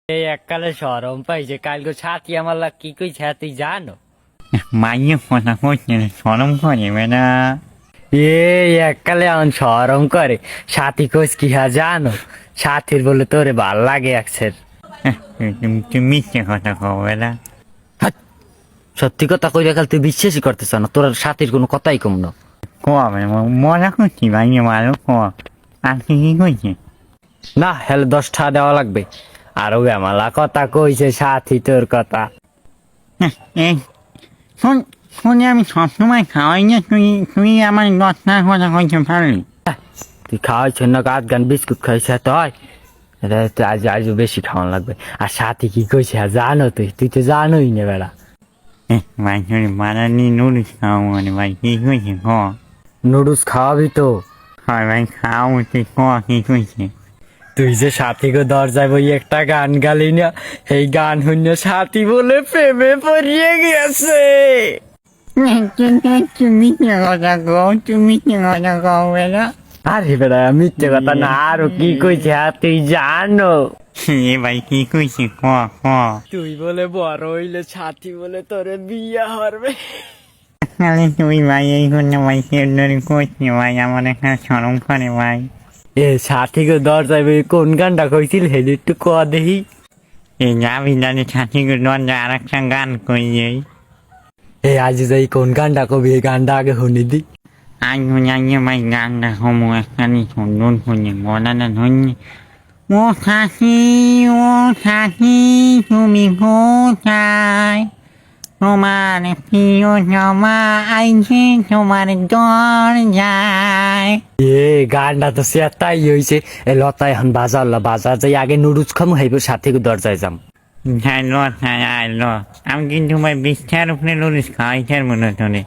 এই এককালে সরম পাইছে কালকে ছাতি আমার লাগ কি কই ছাতি জানো মাইয়ে কথা কইছে সরম করে বেটা এই এককালে আমার সরম করে সাথী কোচ কি হা জানো সাথীর বলে তোরে ভাল লাগে একসের তুমি মিথ্যে কথা কও বেটা হাট, সত্যি কথা কই দেখাল তুই বিশ্বাসই করতেছ না তোর সাথীর কোনো কথাই কম না কবে মজা করছি মাইয়ে ভালো ক আর কি কইছে না হেলে 10 টাকা দেওয়া লাগবে আর ওই আমালা কথা কইছে সাথী তোর কথা এই শোন শুনে আমি সবসময় খাওয়াই না তুই আমার 10 টাকা কথা কইতে পারলি তুই খাওয়াইছ না গাছ গান বিস্কুট খাইছে তো হয় এটা তো আজ বেশি খাওয়ান লাগবে আর সাথী কি কইছে জানো তুই তো জানোই না বেড়া ভাই তুমি বানানি নুডলস খাও মানে ভাই কি কইছে ক নুডলস খাওয়াবি তো হয় ভাই খাও তুই ক কি কইছে তুই যে সাথীকে দরজায় বই একটা গান গালি না এই গান শুনে সাথী বলে প্রেমে পড়িয়ে গেছে তুমি কি কথা কও তুমি কি কথা কও বেটা আরে বেড়া মিথ্যে কথা না আরো কি কইছে তুই জানো এ ভাই কি কইছে ক ক তুই বলে বড় হইলে সাথী বলে তোরে বিয়া হরবে তাহলে তুই ভাই এই জন্য ভাই কেন্দ্রে কইছি ভাই আমার এখানে সরম করে ভাই এ সাথীকে দরজায় বই কোন গানটা কইছিল হেদি একটু ক দেখি এই যাবি জানি ছাতিকে দরজা আর একটা গান কইয়ে এ আজ যাই কোন গানটা কবি এই গানটা আগে শুনি দি আজ জানিয়ে ভাই গানটা হমু একটা নি সুন্দর শুনে গলাটা ধরনি ও সাথী তুমি কোথায় তোমার প্রিয় জমা আইছে তোমার দরজায় এ গানটা তো সে তাই হইছে এ লতা এখন বাজার যাই আগে নুডলস খামু হাইব সাথীকে দরজায় যাম হ্যাঁ ল হ্যাঁ আয় ল আমি কিন্তু ভাই 20 টাকার উপরে লুরিস খাওয়াইছে মনে তোরে